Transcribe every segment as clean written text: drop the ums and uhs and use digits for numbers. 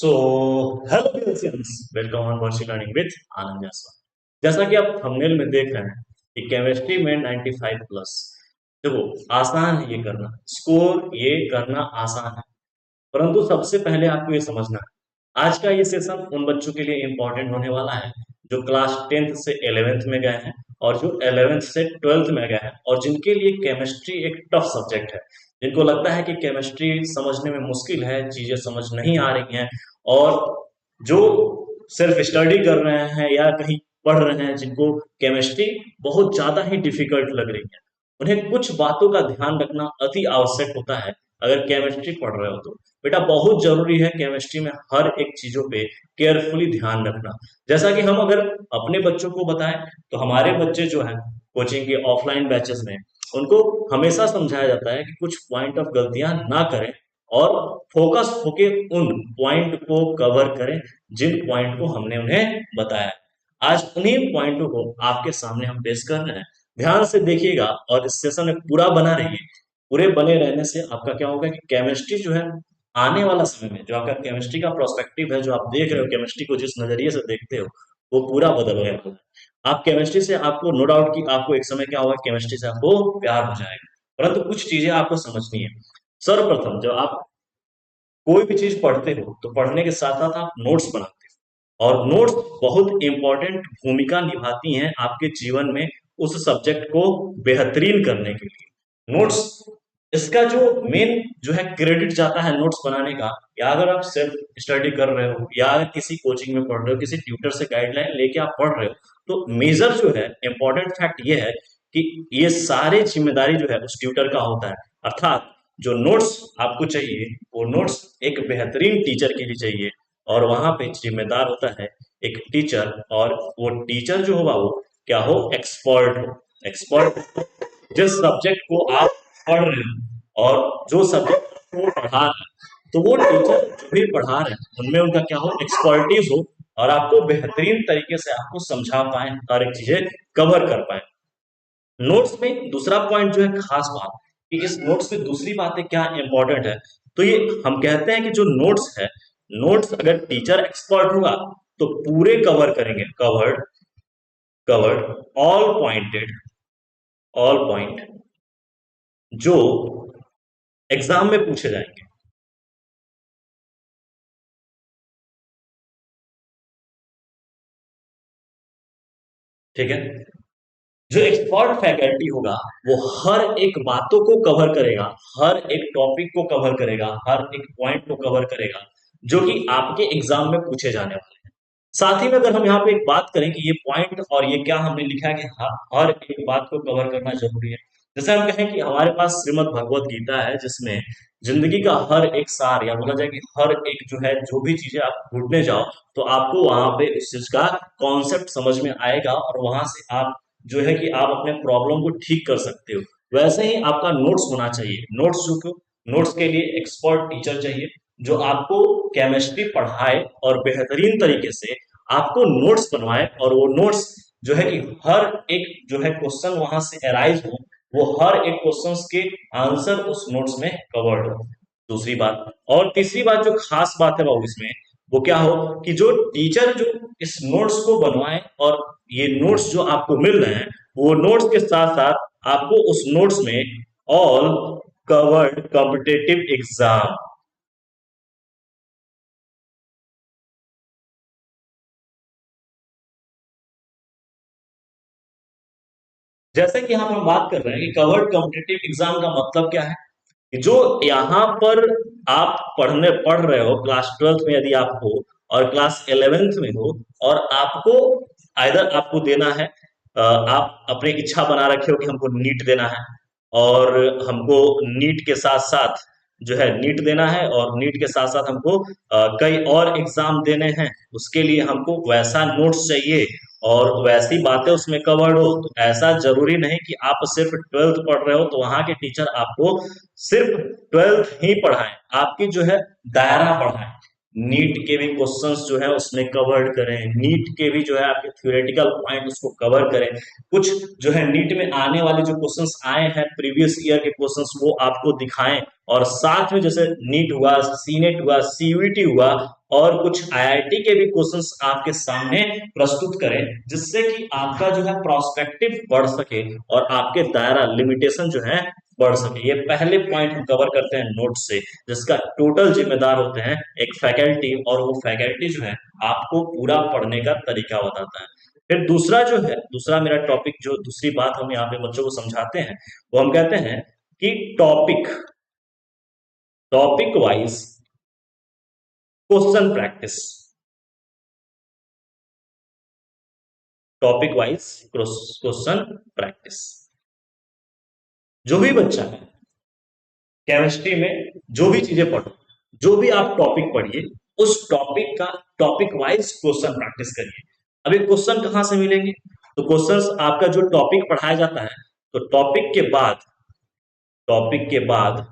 So hello friends, welcome on वर्षी learning with आनंद जायसवाल। जैसा कि आप थंबनेल में देख रहे हैं कि केमिस्ट्री में 95 प्लस। देखो, आसान है ये करना, स्कोर ये करना आसान है, परंतु सबसे पहले आपको ये समझना है आज का ये सेशन उन बच्चों के लिए इम्पोर्टेंट होने वाला है जो क्लास 10th से 11th में गए हैं और जो 11th से 12th में गए हैं और जिनके लिए केमिस्ट्री एक टफ सब्जेक्ट है, जिनको लगता है कि केमिस्ट्री समझने में मुश्किल है, चीजें समझ नहीं आ रही हैं, और जो सेल्फ स्टडी कर रहे हैं या कहीं पढ़ रहे हैं जिनको केमिस्ट्री बहुत ज्यादा ही डिफिकल्ट लग रही है, उन्हें कुछ बातों का ध्यान रखना अति आवश्यक होता है। अगर केमिस्ट्री पढ़ रहे हो तो बेटा बहुत जरूरी है केमिस्ट्री में हर एक चीजों पे केयरफुली ध्यान रखना। जैसा कि हम अगर अपने बच्चों को बताएं तो हमारे बच्चे जो हैं कोचिंग के ऑफलाइन बैचेस में, उनको हमेशा समझाया जाता है कि कुछ पॉइंट ऑफ गलतियां ना करें और फोकस होके उन पॉइंट को कवर करें जिन पॉइंट को हमने उन्हें बताया है। आज उन्हीं पॉइंटों को आपके सामने हम पेश कर रहे हैं। ध्यान से देखिएगा और इस सेशन में पूरा बना रहिए। पूरे बने रहने से आपका क्या होगा कि केमिस्ट्री जो है आने वाला समय में, जो आपका केमिस्ट्री का प्रोस्पेक्टिव है, जो आप देख रहे हो केमिस्ट्री को जिस नजरिए से देखते हो, वो पूरा बदल गया होगा। आप केमिस्ट्री से, आपको नो डाउट कि आपको एक समय क्या होगा, केमिस्ट्री से आपको प्यार हो जाएगा, परंतु कुछ चीजें आपको समझनी है। सर्वप्रथम जब आप कोई भी चीज पढ़ते हो तो पढ़ने के साथ साथ आप नोट्स बनाते हो, और नोट्स बहुत इंपॉर्टेंट भूमिका निभाती हैं आपके जीवन में उस सब्जेक्ट को बेहतरीन करने के लिए। नोट्स, इसका जो मेन जो है क्रेडिट जाता है नोट्स बनाने का, या अगर आप सेल्फ स्टडी कर रहे हो या अगर किसी कोचिंग में पढ़ रहे हो, किसी ट्यूटर से गाइडलाइन लेके आप पढ़ रहे हो, तो मेजर जो है इंपॉर्टेंट फैक्ट ये है कि ये सारे जिम्मेदारी जो है उस ट्यूटर का होता है। अर्थात जो नोट्स आपको चाहिए वो नोट्स एक बेहतरीन टीचर के लिए चाहिए, और वहां पे जिम्मेदार होता है एक टीचर, और वो टीचर जो होगा वो क्या हो, एक्सपर्ट हो। एक्सपर्ट जिस सब्जेक्ट को आप पढ़ रहे हो और जो सब्जेक्ट को पढ़ा रहे हैं, तो वो टीचर जो भी पढ़ा रहे हैं उनमें उनका क्या हो, एक्सपर्टीज हो, और आपको बेहतरीन तरीके से आपको समझा पाए, हर एक चीजें कवर कर पाए। नोट्स में दूसरा पॉइंट जो है खास बात, कि इस नोट्स में दूसरी बातें क्या इंपॉर्टेंट है, तो ये हम कहते हैं कि जो नोट्स है, नोट्स अगर टीचर एक्सपर्ट होगा तो पूरे कवर करेंगे, covered, covered, all pointed, all point जो एग्जाम में पूछे जाएंगे। ठीक है, जो एक्सपर्ट फैकल्टी होगा वो हर एक बातों को कवर करेगा, हर एक टॉपिक को कवर करेगा, हर एक पॉइंट को कवर करेगा जो कि आपके एग्जाम में पूछे जाने वाले हैं। साथ ही में अगर हम यहाँ पे एक बात करें कि ये पॉइंट और ये क्या हमने लिखा है कि हर एक बात को कवर करना जरूरी है। जैसे हम कहें कि हमारे पास श्रीमद् भगवत गीता है जिसमें जिंदगी का हर एक सार, या बोला जाए कि हर एक जो है, जो भी चीजें आप ढूंढने जाओ तो आपको वहां पे उस चीज का कॉन्सेप्ट समझ में आएगा, और वहां से आप जो है कि आप अपने प्रॉब्लम को ठीक कर सकते हो। वैसे ही आपका नोट्स होना चाहिए। नोट्स जो क्यों, नोट्स के लिए एक्सपर्ट टीचर चाहिए जो आपको केमिस्ट्री पढ़ाए और बेहतरीन तरीके से आपको नोट्स बनवाए, और वो नोट्स जो है कि हर एक जो है क्वेश्चन वहां से अराइज हो, वो हर एक क्वेश्चंस के आंसर उस नोट्स में कवर्ड हो। दूसरी बात, और तीसरी बात जो खास बात है बाबू इसमें, वो क्या हो कि जो टीचर जो इस नोट्स को बनवाए, और ये नोट्स जो आपको मिल रहे हैं वो नोट्स के साथ साथ आपको उस नोट्स में ऑल कवर्ड कॉम्पिटेटिव एग्जाम, जैसे कि हम बात कर रहे हैं कि कवर्ड कॉम्पिटेटिव एग्जाम का मतलब क्या है, कि जो यहाँ पर आप पढ़ रहे हो क्लास 12th में यदि आप हो, और क्लास 11th में हो, और आपको आइदर आपको देना है, आप अपनी इच्छा बना रखे हो कि हमको नीट देना है, और हमको नीट के साथ साथ जो है नीट देना है, और नीट के साथ साथ हमको कई और एग्जाम देने हैं, उसके लिए हमको वैसा नोट्स चाहिए और वैसी बातें उसमें कवर्ड हो। तो ऐसा जरूरी नहीं कि आप सिर्फ 12th पढ़ रहे हो तो वहां के टीचर आपको सिर्फ 12th ही पढ़ाएं, आपकी जो है दायरा बढ़ाएं। नीट के भी क्वेश्चंस जो है उसमें कवर्ड करें, नीट के भी जो है आपके थ्योरेटिकल पॉइंट उसको कवर करें, कुछ जो है नीट में आने वाले जो क्वेश्चंस आए हैं प्रीवियस ईयर के क्वेश्चंस वो आपको दिखाएं, और साथ में जैसे नीट हुआ, सीनेट हुआ, सीयूईटी हुआ, और कुछ आईआईटी के भी क्वेश्चंस आपके सामने प्रस्तुत करें, जिससे कि आपका जो है प्रोस्पेक्टिव बढ़ सके और आपके दायरा लिमिटेशन जो है बढ़ सके। ये पहले पॉइंट हम कवर करते हैं नोट से, जिसका टोटल जिम्मेदार होते हैं एक फैकल्टी, और वो फैकल्टी जो है आपको पूरा पढ़ने का तरीका बताता है। फिर दूसरा जो है, दूसरा मेरा टॉपिक, जो दूसरी बात हम यहाँ पे बच्चों को समझाते हैं, वो हम कहते हैं कि topic topic wise question practice. Topic wise question practice. जो भी बच्चा है केमिस्ट्री में जो भी चीजें पढ़ो, जो भी आप टॉपिक पढ़िए, उस टॉपिक का टॉपिक वाइज क्वेश्चन प्रैक्टिस करिए। अभी क्वेश्चन कहां से मिलेंगे? तो क्वेश्चंस आपका जो टॉपिक पढ़ाया जाता है, तो टॉपिक के बाद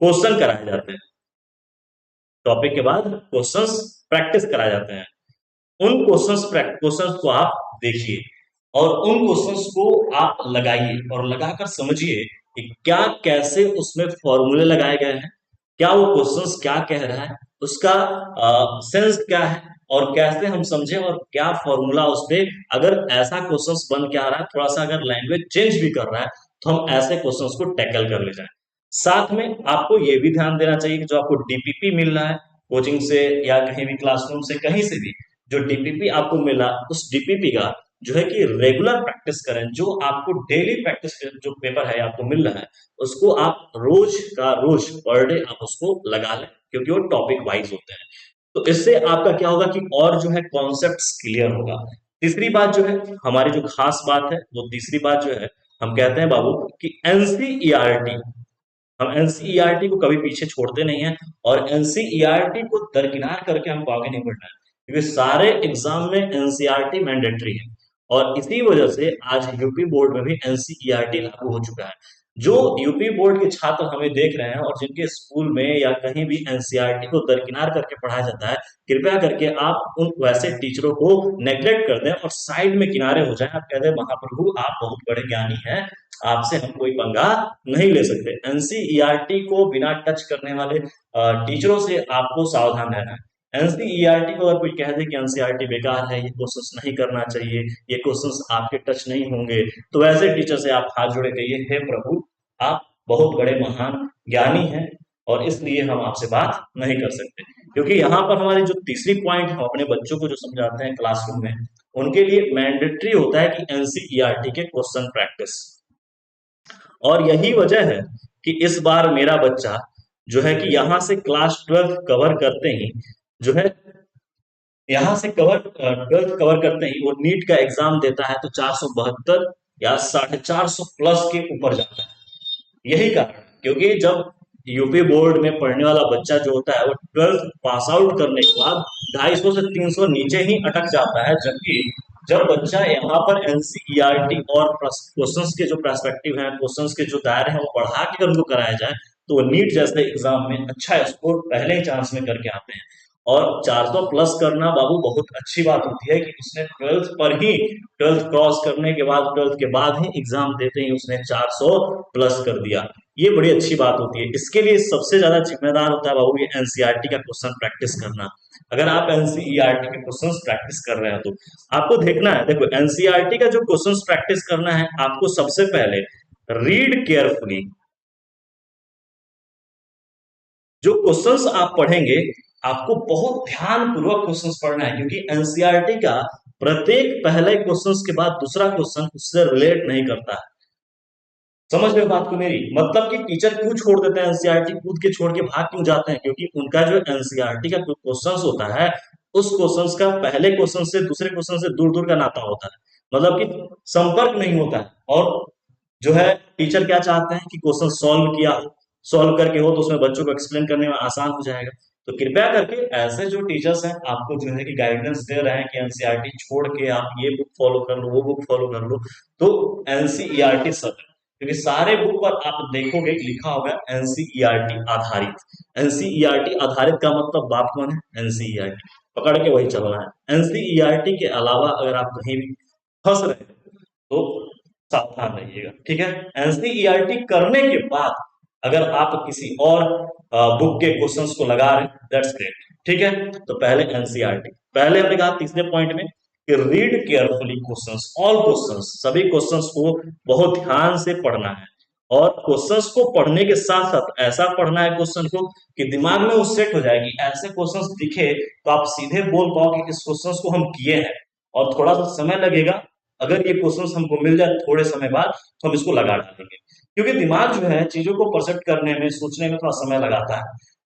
क्वेश्चन कराए जाते हैं, टॉपिक के बाद क्वेश्चंस प्रैक्टिस कराए जाते हैं। उन क्वेश्चंस को आप देखिए और उन क्वेश्चंस को आप लगाइए और लगाकर समझिए कि क्या कैसे उसमें फॉर्मूले लगाए गए हैं, क्या वो क्वेश्चंस क्या कह रहा है, उसका सेंस क्या है, और कैसे हम समझें, और क्या फॉर्मूला उस पे, अगर ऐसा क्वेश्चंस बन के आ रहा है, थोड़ा सा अगर लैंग्वेज चेंज भी कर रहा है, तो हम ऐसे क्वेश्चंस को टैकल कर ले जाए। साथ में आपको ये भी ध्यान देना चाहिए कि जो आपको डीपीपी मिल रहा है कोचिंग से या कहीं भी क्लासरूम से, कहीं से भी जो डीपीपी आपको मिला, उस डीपीपी का जो है कि रेगुलर प्रैक्टिस करें। जो आपको डेली प्रैक्टिस जो पेपर है आपको मिल रहा है, उसको आप रोज का रोज पर डे आप उसको लगा लें, क्योंकि वो टॉपिक वाइज होते हैं। तो इससे आपका क्या होगा कि और जो है कॉन्सेप्ट्स क्लियर होगा। तीसरी बात जो है, हमारी जो खास बात है, वो तीसरी बात जो है, हम कहते हैं बाबू कि एनसीईआरटी, हम एनसीईआरटी को कभी पीछे छोड़ते नहीं है, और एनसीईआरटी को दरकिनार करके हमको आगे नहीं बढ़ना है, क्योंकि सारे एग्जाम में एनसीईआरटी मैंडेटरी है, और इसी वजह से आज यूपी बोर्ड में भी एनसीईआरटी लागू हो चुका है। जो यूपी बोर्ड के छात्र हमें देख रहे हैं और जिनके स्कूल में या कहीं भी एनसीईआरटी को दरकिनार करके पढ़ाया जाता है, कृपया करके आप उन वैसे टीचरों को नेग्लेक्ट कर दें और साइड में किनारे हो जाएं। आप कहते हैं महाप्रभु आप बहुत बड़े ज्ञानी हैं, आपसे हम कोई पंगा नहीं ले सकते। एनसीईआरटी को बिना टच करने वाले टीचरों से आपको सावधान रहना है। एनसीईआरटी को अगर कोई कह दे कि एनसीईआरटी बेकार है, ये क्वेश्चंस नहीं करना चाहिए, ये क्वेश्चंस आपके टच नहीं होंगे, तो वैसे टीचर से आप हाथ जोड़े कहिए, हे प्रभु आप बहुत बड़े महान ज्ञानी हैं, और इसलिए हम आपसे बात नहीं कर सकते। क्योंकि यहाँ पर हमारी जो तीसरी पॉइंट हम अपने बच्चों को जो समझाते हैं क्लासरूम में, उनके लिए मैंडेटरी होता है कि एनसीईआरटी के क्वेश्चन प्रैक्टिस। और यही वजह है कि इस बार मेरा बच्चा जो है कि यहाँ से क्लास 12 कवर करते ही जो है, यहाँ से कवर 12 कवर करते ही वो नीट का एग्जाम देता है, तो 472 या 450 प्लस के ऊपर जाता है। यही कारण, क्योंकि जब यूपी बोर्ड में पढ़ने वाला बच्चा जो होता है वो 12th पास आउट करने के बाद 250 से 300 नीचे ही अटक जाता है, जबकि जब बच्चा यहाँ पर एनसीईआरटी और क्वेश्चंस के जो पर्सपेक्टिव हैं, क्वेश्चंस के जो दायरे हैं, वो बढ़ा के अगर उनको कराया जाए, तो वो नीट जैसे एग्जाम में अच्छा स्कोर पहले ही चांस में करके आते हैं। और 400 प्लस करना बाबू बहुत अच्छी बात होती है कि उसने 12th पर ही, 12th क्रॉस करने के बाद, 12th के बाद ही एग्जाम देते ही उसने 400 प्लस कर दिया। ये बड़ी अच्छी बात होती है। इसके लिए सबसे ज्यादा जिम्मेदार होता है बाबू ये एनसीईआरटी का क्वेश्चन प्रैक्टिस करना। अगर आप एनसीईआरटी के क्वेश्चंस प्रैक्टिस कर रहे हैं, तो आपको देखना है, देखो एनसीईआरटी का जो क्वेश्चंस प्रैक्टिस करना है, आपको सबसे पहले रीड केयरफुली। जो क्वेश्चंस आप पढ़ेंगे, आपको बहुत ध्यान पूर्वक क्वेश्चंस पढ़ना है, क्योंकि एनसीईआरटी का प्रत्येक पहले क्वेश्चंस के बाद दूसरा क्वेश्चन उससे रिलेट नहीं करता है। समझ रहे हो बात को मेरी? मतलब कि टीचर क्यों छोड़ देते हैं एनसीईआरटी, कूद के छोड़ के भाग क्यों जाते हैं? क्योंकि उनका जो एनसीईआरटी का क्वेश्चंस होता है, उस क्वेश्चंस का पहले क्वेश्चन से दूसरे क्वेश्चन से दूर दूर का नाता होता है, मतलब कि संपर्क नहीं होता है। और जो है टीचर क्या चाहते हैं कि क्वेश्चन सॉल्व किया हो, सॉल्व करके हो, तो उसमें बच्चों को एक्सप्लेन करने में आसान हो जाएगा। तो कृपया करके ऐसे जो टीचर्स हैं आपको जो है कि गाइडेंस दे रहे हैं कि एनसीईआरटी छोड़ के आप ये बुक फॉलो कर लो, वो बुक फॉलो कर लो, तो एनसीईआरटी सब है। क्योंकि सारे बुक पर आप देखोगे लिखा होगा एनसीईआरटी आधारित। एनसीईआरटी आधारित का मतलब बात कौन है, एनसीईआरटी पकड़ के वही चलना है। एनसीईआरटी के अलावा अगर आप कहीं भी फंस रहे हैं तो सावधान रहिएगा, ठीक है। एनसीईआरटी करने के बाद अगर आप किसी और बुक के क्वेश्चंस को लगा रहे हैं, दैट्स ग्रेट, ठीक है। तो पहले एनसीईआरटी, पहले हमने कहा तीसरे पॉइंट में कि read carefully questions, all questions, सभी क्वेश्चंस को बहुत ध्यान से पढ़ना है। और क्वेश्चंस को पढ़ने के साथ साथ ऐसा पढ़ना है क्वेश्चन को कि दिमाग में वो सेट हो जाएगी, ऐसे क्वेश्चंस दिखे तो आप सीधे बोल पाओ कि इस क्वेश्चंस को हम किए हैं। और थोड़ा सा समय लगेगा, अगर ये क्वेश्चंस हमको मिल जाए थोड़े समय बाद तो हम इसको लगा डालेंगे, क्योंकि दिमाग जो है चीजों को परसेप्ट करने में, सोचने में थोड़ा समय लगाता है।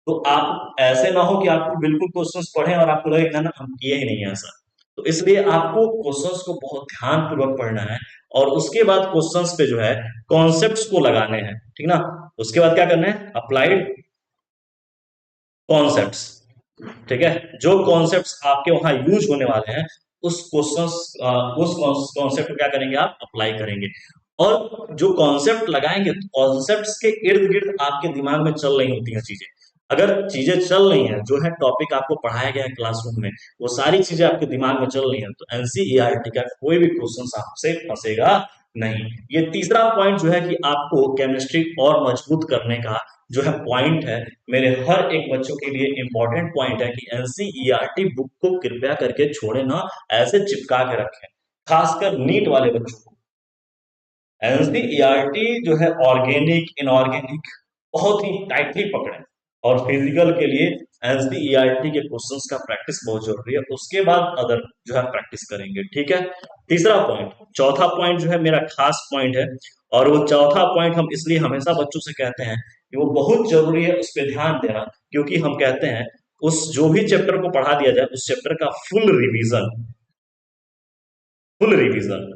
तो आप ऐसे ना हो कि आपको बिल्कुल क्वेश्चंस पढ़े और आपको लगे ना हम किए ही नहीं है ऐसा। तो इसलिए आपको क्वेश्चंस को बहुत ध्यान पूर्वक पढ़ना है और उसके बाद क्वेश्चंस पे जो है कॉन्सेप्ट्स को लगाने हैं, ठीक ना। उसके बाद क्या करना है, अप्लाइड कॉन्सेप्ट्स, ठीक है। जो कॉन्सेप्ट्स आपके वहां यूज होने वाले हैं उस क्वेश्चंस उस कॉन्सेप्ट को क्या करेंगे, आप अप्लाई करेंगे। और जो कॉन्सेप्ट लगाएंगे, कॉन्सेप्ट्स के इर्द गिर्द आपके दिमाग में चल रही होती हैं चीजें। अगर चीजें चल रही हैं, जो है टॉपिक आपको पढ़ाया गया है क्लासरूम में, वो सारी चीजें आपके दिमाग में चल रही हैं, तो एनसीईआरटी का कोई भी क्वेश्चन आपसे फंसेगा नहीं। ये तीसरा पॉइंट जो है कि आपको केमिस्ट्री और मजबूत करने का जो है पॉइंट है, मेरे हर एक बच्चों के लिए इंपॉर्टेंट पॉइंट है कि एनसीईआरटी बुक को कृपया करके छोड़े ना, ऐसे चिपका के रखें, खासकर नीट वाले बच्चों को। एनसीईआरटी जो है ऑर्गेनिक इनऑर्गेनिक बहुत ही टाइटली पकड़े, और फिजिकल के लिए एनसीईआरटी के क्वेश्चंस का प्रैक्टिस बहुत जरूरी है, उसके बाद अदर जो है प्रैक्टिस करेंगे, ठीक है। तीसरा पॉइंट, चौथा पॉइंट जो है मेरा खास पॉइंट है, और वो चौथा पॉइंट हम इसलिए हमेशा बच्चों से कहते हैं कि वो बहुत जरूरी है उस पर ध्यान देना, क्योंकि हम कहते हैं उस जो भी चैप्टर को पढ़ा दिया जाए उस चैप्टर का फुल रिवीजन, फुल रिवीजन।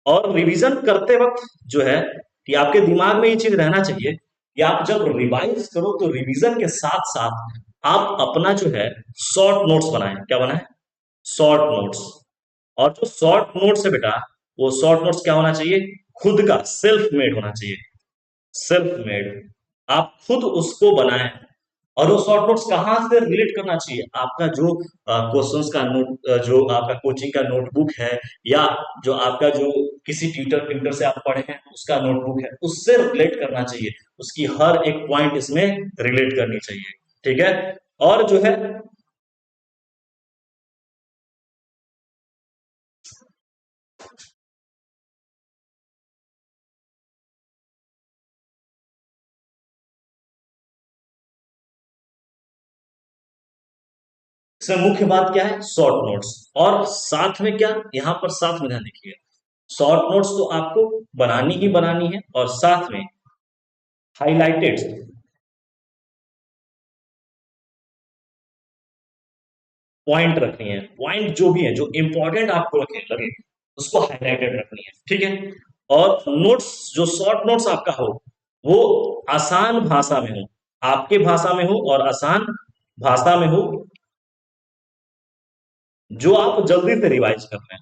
और रिवीजन करते वक्त जो है कि आपके दिमाग में ये चीज रहना चाहिए कि आप जब रिवाइज करो तो रिवीजन के साथ साथ आप अपना जो है शॉर्ट नोट्स बनाएं। क्या बनाएं, शॉर्ट नोट्स। और जो शॉर्ट नोट्स है बेटा, वो शॉर्ट नोट्स क्या होना चाहिए, खुद का सेल्फ मेड होना चाहिए, सेल्फ मेड। आप खुद उसको बनाएं। और वो शॉर्ट नोट्स कहाँ से रिलेट करना चाहिए, आपका जो क्वेश्चंस का नोट, जो आपका कोचिंग का नोटबुक है, या जो आपका जो किसी ट्यूटर ट्यूटर से आप पढ़े हैं उसका नोटबुक है, उससे रिलेट करना चाहिए। उसकी हर एक पॉइंट इसमें रिलेट करनी चाहिए, ठीक है। और जो है इसमें मुख्य बात क्या है, शॉर्ट नोट्स। और साथ में क्या, यहाँ पर साथ में ध्यान देखिए, शॉर्ट नोट्स तो आपको बनानी ही बनानी है, और साथ में हाईलाइटेड पॉइंट रखनी है, पॉइंट जो भी है जो इंपॉर्टेंट आपको लगे लगे उसको हाईलाइटेड रखनी है, ठीक है। और नोट्स, जो शॉर्ट नोट्स आपका हो वो आसान भाषा में हो, आपके भाषा में हो, और आसान भाषा में हो, जो आप जल्दी से रिवाइज कर लें।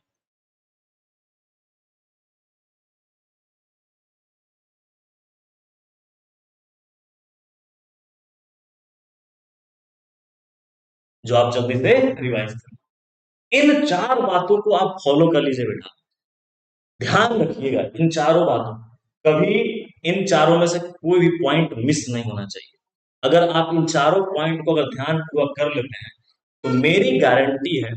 जो आप जल्दी से रिवाइज कर, इन चार बातों को आप फॉलो कर लीजिए बेटा, ध्यान रखिएगा इन चारों बातों, कभी इन चारों में से कोई भी पॉइंट मिस नहीं होना चाहिए। अगर आप इन चारों पॉइंट को अगर ध्यान पूर्वक कर लेते हैं तो मेरी गारंटी है,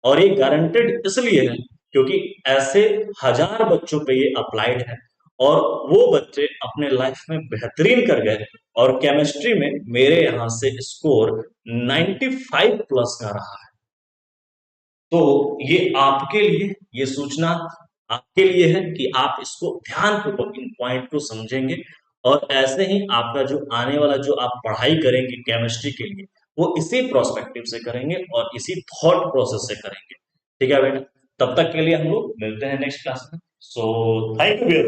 और ये गारंटेड इसलिए है क्योंकि ऐसे हजार बच्चों पे ये अप्लाइड है, और वो बच्चे अपने लाइफ में बेहतरीन कर गए, और केमिस्ट्री में मेरे यहां से स्कोर 95 प्लस का रहा है। तो ये आपके लिए, ये सूचना आपके लिए है कि आप इसको ध्यानपूर्वक इन पॉइंट को समझेंगे, और ऐसे ही आपका जो आने वाला जो आप पढ़ाई करेंगे केमिस्ट्री के लिए, वो इसी प्रोस्पेक्टिव से करेंगे और इसी थॉट प्रोसेस से करेंगे, ठीक है बेटा। तब तक के लिए हम लोग मिलते हैं नेक्स्ट क्लास में। So thank you.